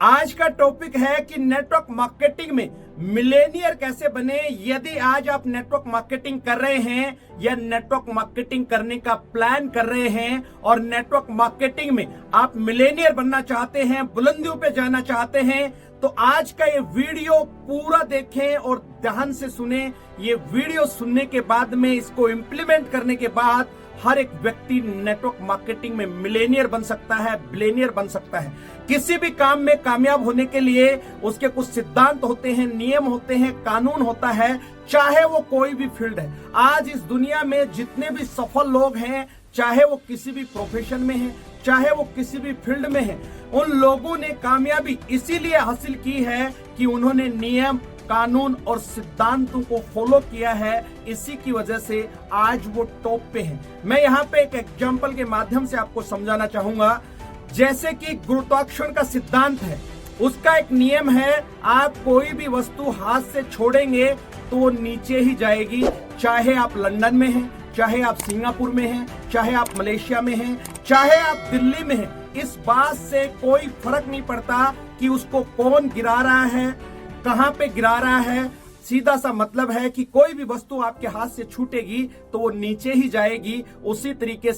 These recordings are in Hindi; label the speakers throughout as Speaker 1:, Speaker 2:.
Speaker 1: आज का टॉपिक है कि नेटवर्क मार्केटिंग में मिलेनियर कैसे बने। यदि आज आप नेटवर्क मार्केटिंग कर रहे हैं या नेटवर्क मार्केटिंग करने का प्लान कर रहे हैं और नेटवर्क मार्केटिंग में आप मिलेनियर बनना चाहते हैं, बुलंदियों पे जाना चाहते हैं, तो आज का ये वीडियो पूरा देखें और ध्यान से सुने। ये वीडियो सुनने के बाद में इसको इंप्लीमेंट करने के बाद हर एक व्यक्ति नेटवर्क मार्केटिंग में मिलेनियर बन सकता है, बिलियनियर बन सकता है। किसी भी काम में कामयाब होने के लिए उसके कुछ सिद्धांत होते हैं, नियम होते हैं, कानून होता है, चाहे वो कोई भी फील्ड है। आज इस दुनिया में जितने भी सफल लोग हैं, चाहे वो किसी भी प्रोफेशन में है, चाहे वो किसी भी फील्ड में है, उन लोगों ने कामयाबी इसीलिए हासिल की है कि उन्होंने नियम, कानून और सिद्धांतों को फॉलो किया है। इसी की वजह से आज वो टॉप पे हैं। मैं यहाँ पे एक एग्जांपल के माध्यम से आपको समझाना चाहूंगा। जैसे कि गुरुत्वाकर्षण का सिद्धांत है, उसका एक नियम है, आप कोई भी वस्तु हाथ से छोड़ेंगे तो वो नीचे ही जाएगी। चाहे आप लंदन में हैं, चाहे आप सिंगापुर में हैं, चाहे आप मलेशिया में हैं, चाहे आप दिल्ली में हैं, इस बात से कोई फर्क नहीं पड़ता कि उसको कौन गिरा रहा है, कहां पे गिरा रहा है। सीधा सा मतलब है कि कोई भी वस्तु आपके हाथ से छूटेगी तो वो नीचे ही जाएगी। उसी तरीके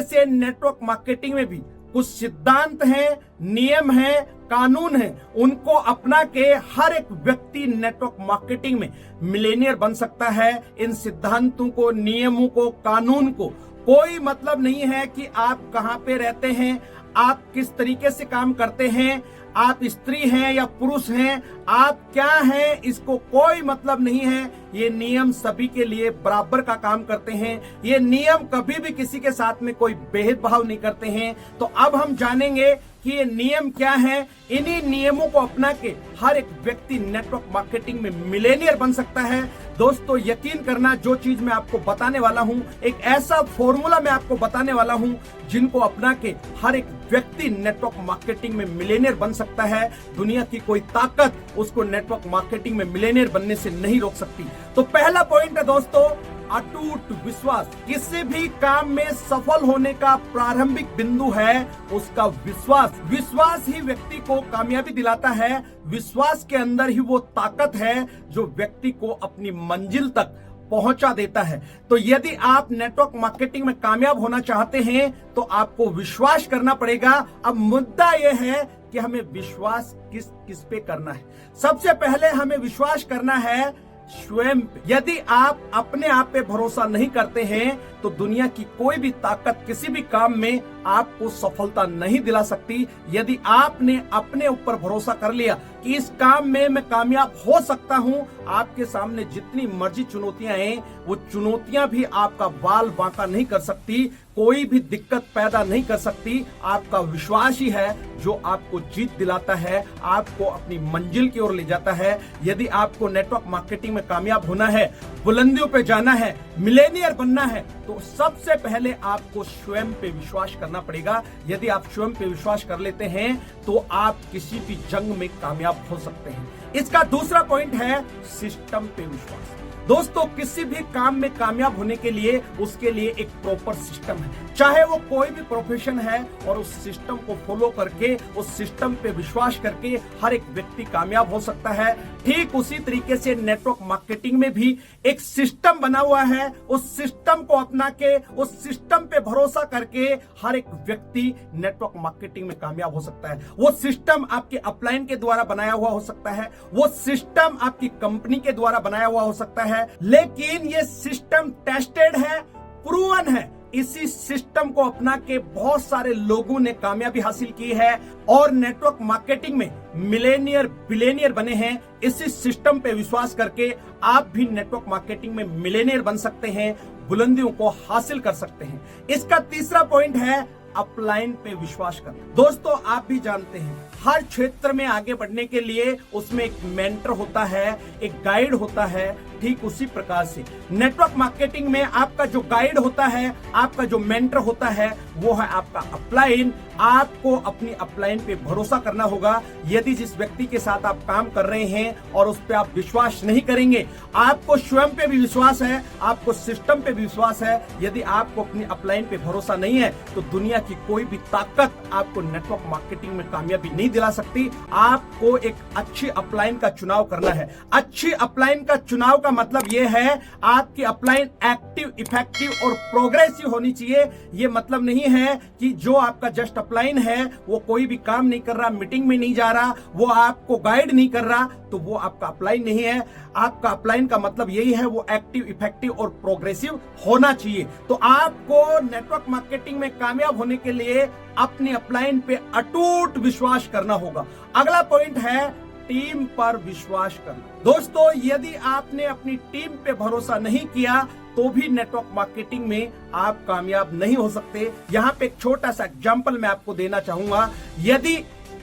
Speaker 1: से नेटवर्क मार्केटिंग में भी कुछ सिद्धांत हैं, नियम हैं, कानून हैं। उनको अपना के हर एक व्यक्ति नेटवर्क मार्केटिंग में मिलेनियर बन सकता है। इन सिद्धांतों को, नियमों को, कानून को कोई मतलब नहीं है कि आप कहां पे रहते हैं, आप किस तरीके से काम करते हैं, आप स्त्री हैं या पुरुष हैं, आप क्या हैं, इसको कोई मतलब नहीं है। ये नियम सभी के लिए बराबर का काम करते हैं। ये नियम कभी भी किसी के साथ में कोई भेदभाव नहीं करते हैं। तो अब हम जानेंगे कि ये नियम क्या है। इन्हीं नियमों को अपना के हर एक व्यक्ति नेटवर्क मार्केटिंग में मिलेनियर बन सकता है। दोस्तों यकीन करना, जो चीज मैं आपको बताने वाला हूं, एक ऐसा फॉर्मूला मैं आपको बताने वाला हूं जिनको अपना के हर एक व्यक्ति नेटवर्क मार्केटिंग में मिलेनियर बन सकता है। दुनिया की कोई ताकत उसको नेटवर्क मार्केटिंग में मिलेनियर बनने से नहीं रोक सकती। तो पहला पॉइंट है दोस्तों, अटूट विश्वास। किसी भी काम में सफल होने का प्रारंभिक बिंदु है उसका विश्वास। विश्वास ही व्यक्ति को कामयाबी दिलाता है। विश्वास के अंदर ही वो ताकत है जो व्यक्ति को अपनी मंजिल तक पहुंचा देता है। तो यदि आप नेटवर्क मार्केटिंग में कामयाब होना चाहते हैं तो आपको विश्वास करना पड़ेगा। अब मुद्दा यह है कि हमें विश्वास किस पे करना है। सबसे पहले हमें विश्वास करना है स्वयं पे। यदि आप अपने आप पे भरोसा नहीं करते हैं तो दुनिया की कोई भी ताकत किसी भी काम में आपको सफलता नहीं दिला सकती। यदि आपने अपने ऊपर भरोसा कर लिया कि इस काम में मैं कामयाब हो सकता हूं, आपके सामने जितनी मर्जी चुनौतियां हैं, वो चुनौतियां भी आपका बाल बांका नहीं कर सकती, कोई भी दिक्कत पैदा नहीं कर सकती। आपका विश्वास ही है जो आपको जीत दिलाता है, आपको अपनी मंजिल की ओर ले जाता है। यदि आपको नेटवर्क मार्केटिंग में कामयाब होना है, बुलंदियों पे जाना है, मिलेनियर बनना है, तो सबसे पहले आपको स्वयं पे विश्वास करना पड़ेगा। यदि आप स्वयं पे विश्वास कर लेते हैं तो आप किसी भी जंग में कामयाब हो सकते हैं। इसका दूसरा पॉइंट है सिस्टम पे विश्वास। दोस्तों किसी भी काम में कामयाब होने के लिए उसके लिए एक प्रॉपर सिस्टम है। चाहे वो कोई भी प्रोफेशन है, और उस सिस्टम को फॉलो करके, उस सिस्टम पे विश्वास करके हर एक व्यक्ति कामयाब हो सकता है। ठीक उसी तरीके से नेटवर्क मार्केटिंग में भी एक सिस्टम बना हुआ है। उस सिस्टम को अपना के, उस सिस्टम पे भरोसा करके हर एक व्यक्ति नेटवर्क मार्केटिंग में कामयाब हो सकता है। वो सिस्टम आपके अपलाइन के द्वारा बनाया हुआ हो सकता है, वो सिस्टम आपकी कंपनी के द्वारा बनाया हुआ हो सकता है, लेकिन ये सिस्टम टेस्टेड है, प्रूवन है। इसी सिस्टम को अपना के बहुत सारे लोगों ने कामयाबी हासिल की है और नेटवर्क मार्केटिंग में मिलेनियर, बिलियनियर बने हैं। इसी सिस्टम पे विश्वास करके आप भी नेटवर्क मार्केटिंग में मिलेनियर बन सकते हैं, बुलंदियों को हासिल कर सकते हैं। इसका तीसरा पॉइंट है अपलाइन पे विश्वास करना। दोस्तों आप भी जानते हैं, हर क्षेत्र में आगे बढ़ने के लिए उसमें एक मेंटर होता है, एक गाइड होता है। ठीक उसी प्रकार से नेटवर्क मार्केटिंग में आपका जो गाइड होता है, आपका जो मेंटर होता है, वो है आपका अपलाइन। आपको अपनी अपलाइन पे भरोसा करना होगा। यदि जिस व्यक्ति के साथ आप काम कर रहे हैं और उस पर आप विश्वास नहीं करेंगे, आपको स्वयं पे भी विश्वास है, आपको सिस्टम पे भी विश्वास है, यदि आपको अपनी अपलाइन पे भरोसा नहीं है तो दुनिया की कोई भी ताकत आपको नेटवर्क मार्केटिंग में कामयाबी नहीं दिला सकती। आपको एक अच्छी अपलाइन का चुनाव करना है। अच्छी अपलाइन का चुनाव का मतलब यह है आपकी अपलाइन एक्टिव, इफेक्टिव और प्रोग्रेसिव होनी चाहिए। यह मतलब नहीं है कि जो आपका जस्ट अपलाइन है वो कोई भी काम नहीं कर रहा, मीटिंग में नहीं जा रहा, वो आपको गाइड नहीं कर रहा, तो वो आपका अपलाइन नहीं है। आपका अपलाइन का मतलब यही है वो एक्टिव, इफेक्टिव और प्रोग्रेसिव होना चाहिए। तो आपको नेटवर्क मार्केटिंग में कामयाब होने के लिए अपनी अपलाइन पे अटूट विश्वास करना होगा। अगला पॉइंट है टीम पर विश्वास करना। दोस्तों, यदि आपने अपनी टीम पे भरोसा नहीं किया तो भी नेटवर्क मार्केटिंग में आप कामयाब नहीं हो सकते। यहां पे एक छोटा सा एग्जांपल मैं आपको देना चाहूंगा। यदि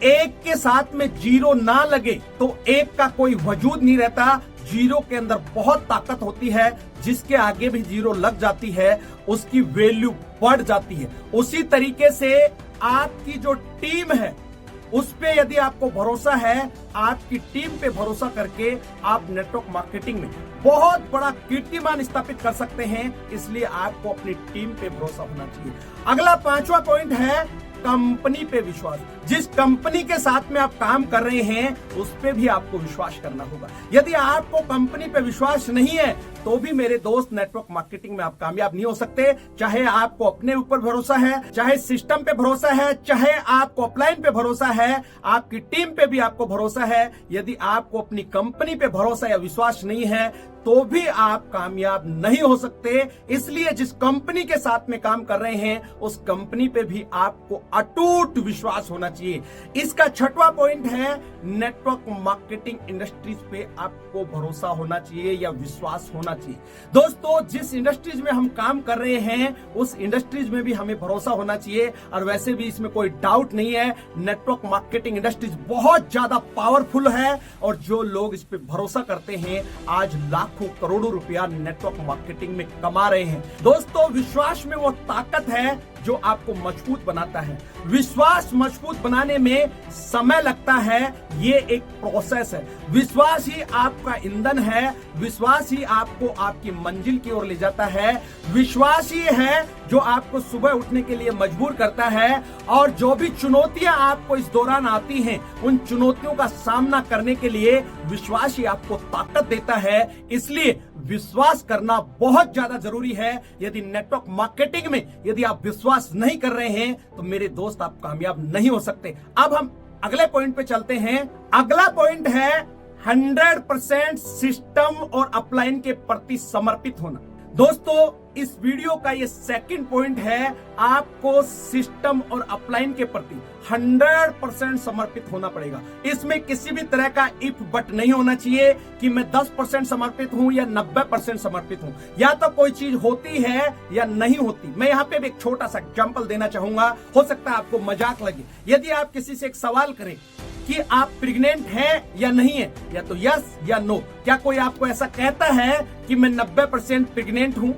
Speaker 1: एक के साथ में जीरो ना लगे तो एक का कोई वजूद नहीं रहता। जीरो के अंदर बहुत ताकत होती है, जिसके आगे भी जीरो लग जाती है उसकी वैल्यू बढ़ जाती है। उसी तरीके से आपकी जो टीम है उस पे यदि आपको भरोसा है, आपकी टीम पे भरोसा करके आप नेटवर्क मार्केटिंग में बहुत बड़ा कीर्तिमान स्थापित कर सकते हैं। इसलिए आपको अपनी टीम पे भरोसा होना चाहिए। अगला 5वां पॉइंट है कंपनी पे विश्वास। जिस कंपनी के साथ में आप काम कर रहे हैं उस पे भी आपको विश्वास करना होगा। यदि आपको कंपनी पे विश्वास नहीं है तो भी मेरे दोस्त नेटवर्क मार्केटिंग में आप कामयाब नहीं हो सकते। चाहे आपको अपने ऊपर भरोसा है, चाहे सिस्टम पे भरोसा है, चाहे आपको अपलाइन पे भरोसा है, आपकी टीम पे भी आपको भरोसा है। यदि आपको अपनी कंपनी पे भरोसा या विश्वास नहीं है तो भी आप कामयाब नहीं हो सकते। इसलिए जिस कंपनी के साथ में काम कर रहे हैं उस कंपनी पे भी आपको अटूट विश्वास होना चाहिए। इसका 6वां पॉइंट है नेटवर्क मार्केटिंग इंडस्ट्रीज पे आपको भरोसा होना चाहिए या विश्वास होना चाहिए। दोस्तों, जिस इंडस्ट्रीज में हम काम कर रहे हैं उस इंडस्ट्रीज में भी हमें भरोसा होना चाहिए। और वैसे भी इसमें कोई डाउट नहीं है, नेटवर्क मार्केटिंग इंडस्ट्रीज बहुत ज्यादा पावरफुल है और जो लोग इस पे भरोसा करते हैं आज लाखों करोड़ों रुपया नेटवर्क मार्केटिंग में कमा रहे हैं। दोस्तों, विश्वास में वो ताकत है जो आपको मजबूत बनाता है। विश्वास मजबूत बनाने में समय लगता है, ये एक प्रोसेस है। विश्वास ही आपका ईंधन है, विश्वास ही आपको आपकी मंजिल की ओर ले जाता है। विश्वास ही है जो आपको सुबह उठने के लिए मजबूर करता है। और जो भी चुनौतियां आपको इस दौरान आती हैं उन चुनौतियों का सामना करने के लिए विश्वास ही आपको ताकत देता है। इसलिए विश्वास करना बहुत ज्यादा जरूरी है। यदि नेटवर्क मार्केटिंग में यदि आप विश्वास नहीं कर रहे हैं तो मेरे दोस्त आप कामयाब नहीं हो सकते। अब हम अगले पॉइंट पे चलते हैं। अगला पॉइंट है 100% सिस्टम और अपलाइन के प्रति समर्पित होना। दोस्तों, इस वीडियो का ये सेकंड पॉइंट है, आपको सिस्टम और अपलाइन के प्रति 100% समर्पित होना पड़ेगा। इसमें किसी भी तरह का इफ बट नहीं होना चाहिए कि मैं 10% समर्पित हूं या 90% समर्पित हूं। या तो कोई चीज होती है या नहीं होती। मैं यहाँ पे भी एक छोटा सा एग्जांपल देना चाहूंगा, हो सकता है आपको मजाक लगे। यदि आप किसी से एक सवाल करें कि आप प्रेग्नेंट हैं या नहीं है, या तो यस या नो, क्या कोई आपको ऐसा कहता है कि मैं 90% प्रेग्नेंट हूं?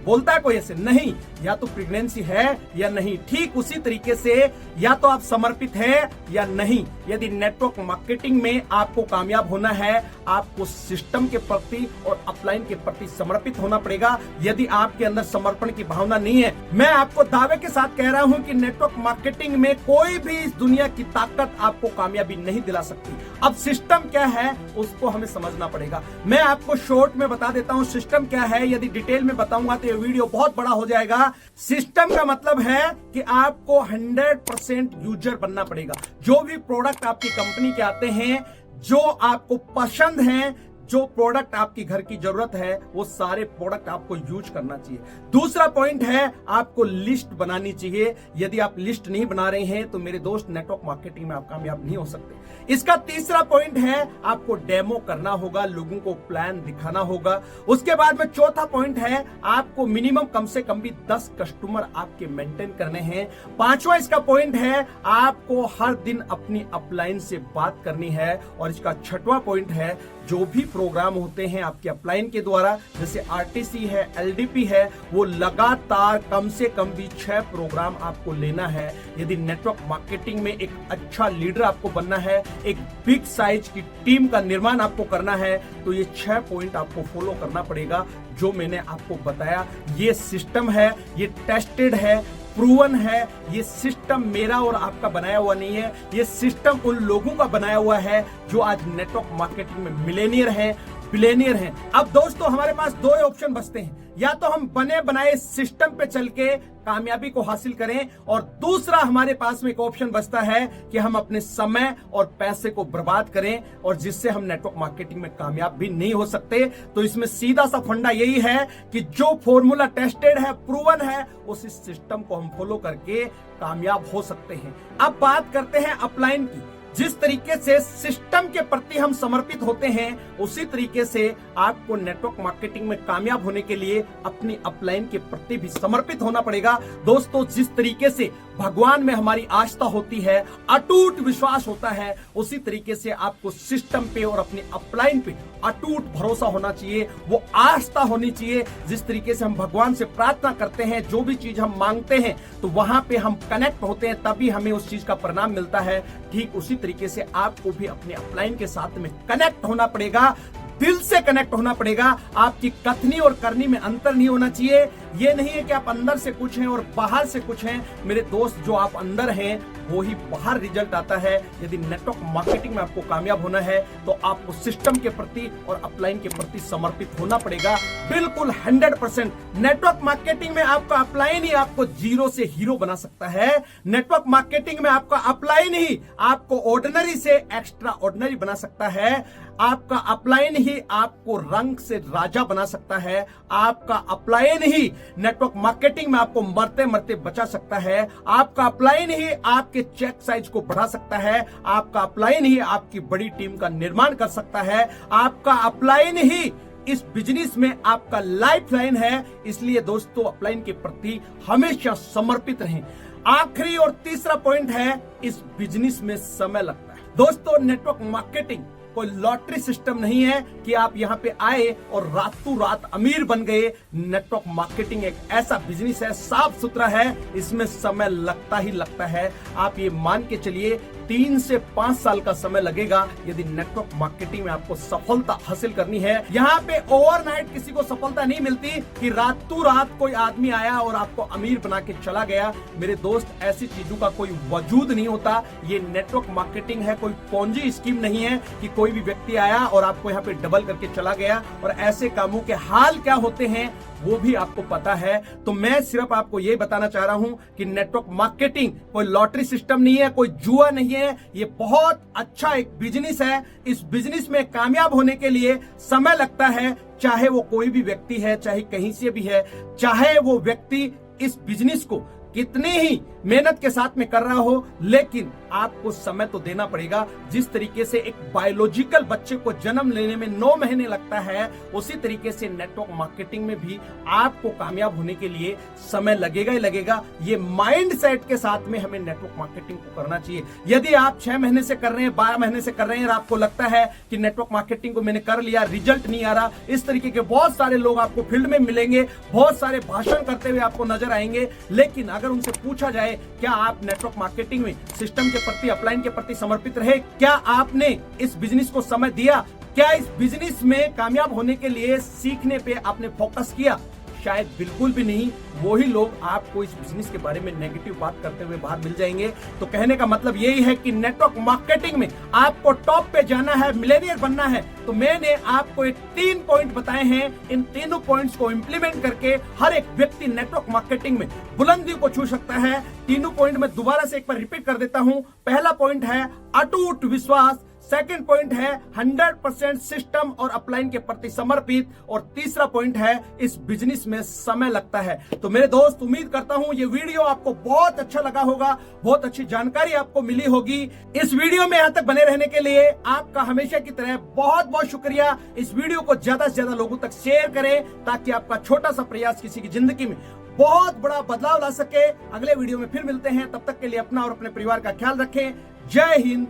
Speaker 1: बोलता है कोई ऐसे? नहीं। या तो प्रेगनेंसी है या नहीं। ठीक उसी तरीके से या तो आप समर्पित हैं या नहीं। यदि नेटवर्क मार्केटिंग में आपको कामयाब होना है, आपको सिस्टम के प्रति और अपलाइन के प्रति समर्पित होना पड़ेगा। यदि आपके अंदर समर्पण की भावना नहीं है, मैं आपको दावे के साथ कह रहा हूं कि नेटवर्क मार्केटिंग में कोई भी इस दुनिया की ताकत आपको कामयाबी नहीं दिला सकती। अब सिस्टम क्या है उसको हमें समझना पड़ेगा। मैं आपको शॉर्ट में बता देता हूं सिस्टम क्या है। यदि डिटेल में बताऊंगा तो ये वीडियो बहुत बड़ा हो जाएगा। सिस्टम का मतलब है कि आपको 100% यूजर बनना पड़ेगा। जो भी प्रोडक्ट आपकी कंपनी के आते हैं, जो आपको पसंद हैं, जो प्रोडक्ट आपकी घर की जरूरत है, वो सारे प्रोडक्ट आपको यूज करना चाहिए। दूसरा पॉइंट है आपको लिस्ट बनानी चाहिए। यदि आप लिस्ट नहीं बना रहे हैं तो मेरे दोस्त नेटवर्क मार्केटिंग में आप कामयाब नहीं हो सकते। इसका तीसरा पॉइंट है आपको डेमो करना होगा, लोगों को प्लान दिखाना होगा। उसके बाद में चौथा पॉइंट है आपको मिनिमम कम से कम भी 10 कस्टमर आपके मेंटेन करने हैं। पांचवा इसका पॉइंट है आपको हर दिन अपनी अपलाइन से बात करनी है। और इसका छठवां पॉइंट है जो भी प्रोग्राम होते हैं आपके अपलाइन के द्वारा, जैसे आरटीसी है, एलडीपी है, वो लगातार कम से कम भी 6 प्रोग्राम आपको लेना है। यदि नेटवर्क मार्केटिंग में एक अच्छा लीडर आपको बनना है, एक बिग साइज की टीम का निर्माण आपको करना है, तो ये 6 पॉइंट आपको फॉलो करना पड़ेगा, जो मैंने आपको बताया। ये सिस्टम है, ये टेस्टेड है, प्रूवन है। ये सिस्टम मेरा और आपका बनाया हुआ नहीं है, ये सिस्टम उन लोगों का बनाया हुआ है जो आज नेटवर्क मार्केटिंग में मिलेनियर हैं, बिलियनियर हैं। अब दोस्तों हमारे पास दो ऑप्शन बचते हैं, या तो हम बने बनाए सिस्टम पे चल के कामयाबी को हासिल करें, और दूसरा हमारे पास में एक ऑप्शन बचता है कि हम अपने समय और पैसे को बर्बाद करें, और जिससे हम नेटवर्क मार्केटिंग में कामयाब भी नहीं हो सकते। तो इसमें सीधा सा फंडा यही है कि जो फॉर्मूला टेस्टेड है, प्रूवन है, उस सिस्टम को हम फॉलो करके कामयाब हो सकते हैं। अब बात करते हैं अपलाइन की। जिस तरीके से सिस्टम के प्रति हम समर्पित होते हैं, उसी तरीके से आपको नेटवर्क मार्केटिंग में कामयाब होने के लिए अपनी अपलाइन के प्रति भी समर्पित होना पड़ेगा। दोस्तों, जिस तरीके से भगवान में हमारी आस्था होती है, अटूट विश्वास होता है, उसी तरीके से आपको सिस्टम पे और अपनी अपलाइन पे अटूट भरोसा होना चाहिए, वो आस्था होनी चाहिए। जिस तरीके से हम भगवान से प्रार्थना करते हैं, जो भी चीज हम मांगते हैं, तो वहां पे हम कनेक्ट होते हैं, तभी हमें उस चीज का परिणाम मिलता है। ठीक उसी तरीके से आपको भी अपने अपलाइन के साथ में कनेक्ट होना पड़ेगा, दिल से कनेक्ट होना पड़ेगा। आपकी कथनी और करनी में अंतर नहीं होना चाहिए। ये नहीं है कि आप अंदर से कुछ हैं और बाहर से कुछ हैं। मेरे दोस्त, जो आप अंदर हैं वो ही बाहर रिजल्ट आता है। यदि नेटवर्क मार्केटिंग में आपको कामयाब होना है, तो आपको सिस्टम के प्रति और अपलाइन के प्रति समर्पित होना पड़ेगा, बिल्कुल 100%। नेटवर्क मार्केटिंग में आपका अपलाइन ही आपको जीरो से हीरो बना सकता है। नेटवर्क मार्केटिंग में आपका अपलाइन ही आपको ऑर्डिनरी से एक्स्ट्रा ऑर्डिनरी बना सकता है। आपका अपलाइन ही आपको रंग से राजा बना सकता है। आपका अपलाइन ही नेटवर्क मार्केटिंग में आपको मरते मरते बचा सकता है। आपका अपलाइन ही आपके चेक साइज को बढ़ा सकता है। आपका अपलाइन ही आपकी बड़ी टीम का निर्माण कर सकता है। आपका अपलाइन ही इस बिजनेस में आपका लाइफ लाइन है। इसलिए दोस्तों, अपलाइन के प्रति हमेशा समर्पित रहें। आखिरी और तीसरा पॉइंट है, इस बिजनेस में समय लगता है। दोस्तों, नेटवर्क मार्केटिंग कोई लॉटरी सिस्टम नहीं है कि आप यहां पे आए और रातों रात अमीर बन गए। नेटवर्क मार्केटिंग एक ऐसा बिजनेस है, साफ सुथरा है, इसमें समय लगता ही लगता है। आप ये मान के चलिए 3 से 5 साल का समय लगेगा यदि नेटवर्क मार्केटिंग में आपको सफलता हासिल करनी है। यहाँ पे ओवरनाइट किसी को सफलता नहीं मिलती कि रातों रात कोई आदमी आया और आपको अमीर बना के चला गया। मेरे दोस्त, ऐसी चीजों का कोई वजूद नहीं होता। ये नेटवर्क मार्केटिंग है, कोई पोंजी स्कीम नहीं है कि कोई भी व्यक्ति आया और आपको यहाँ पे डबल करके चला गया। और ऐसे कामों के हाल क्या होते हैं वो भी आपको पता है। तो मैं सिर्फ आपको ये बताना चाह रहा हूं कि नेटवर्क मार्केटिंग कोई लॉटरी सिस्टम नहीं है, कोई जुआ नहीं है। ये बहुत अच्छा एक बिजनेस है। इस बिजनेस में कामयाब होने के लिए समय लगता है, चाहे वो कोई भी व्यक्ति है, चाहे कहीं से भी है, चाहे वो व्यक्ति इस बिजनेस को कितनी ही मेहनत के साथ में कर रहा हो, लेकिन आपको समय तो देना पड़ेगा। जिस तरीके से एक बायोलॉजिकल बच्चे को जन्म लेने में 9 महीने लगता है, उसी तरीके से नेटवर्क मार्केटिंग में भी आपको कामयाब होने के लिए समय लगेगा ही लगेगा। ये माइंड सेट के साथ में हमें नेटवर्क मार्केटिंग को करना चाहिए। यदि आप 6 महीने से कर रहे हैं, 12 महीने से कर रहे हैं और आपको लगता है कि नेटवर्क मार्केटिंग को मैंने कर लिया, रिजल्ट नहीं आ रहा, इस तरीके के बहुत सारे लोग आपको फील्ड में मिलेंगे, बहुत सारे भाषण करते हुए आपको नजर आएंगे। लेकिन अगर उनसे पूछा जाए क्या आप नेटवर्क मार्केटिंग में सिस्टम के प्रति, अपलाइन के प्रति समर्पित रहे, क्या आपने इस बिजनेस को समय दिया, क्या इस बिजनेस में कामयाब होने के लिए सीखने पे आपने फोकस किया, शायद बिल्कुल भी नहीं। वही लोग आपको इस बिजनेस के बारे में नेगेटिव बात करते हुए बाहर मिल जाएंगे। तो कहने का मतलब यही है कि नेटवर्क मार्केटिंग में आपको टॉप पे जाना है, मिलेनियर बनना है, तो मैंने आपको 3 पॉइंट बताए हैं। इन तीनों पॉइंट्स को इंप्लीमेंट करके हर एक व्यक्ति नेटवर्क मार्केटिंग में बुलंदी को छू सकता है। तीनों पॉइंट मैं दोबारा से एक बार रिपीट कर देता हूं। पहला पॉइंट है अटूट विश्वास, सेकंड पॉइंट है 100% सिस्टम और अपलाइन के प्रति समर्पित, और तीसरा पॉइंट है इस बिजनेस में समय लगता है। तो मेरे दोस्त, उम्मीद करता हूं ये वीडियो आपको बहुत अच्छा लगा होगा, बहुत अच्छी जानकारी आपको मिली होगी। इस वीडियो में यहां तक बने रहने के लिए आपका हमेशा की तरह बहुत बहुत शुक्रिया। इस वीडियो को ज्यादा से ज्यादा लोगों तक शेयर करें ताकि आपका छोटा सा प्रयास किसी की जिंदगी में बहुत बड़ा बदलाव ला सके। अगले वीडियो में फिर मिलते हैं, तब तक के लिए अपना और अपने परिवार का ख्याल रखें। जय हिंद,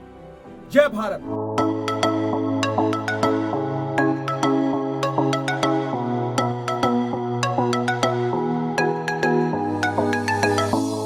Speaker 1: जय भारत।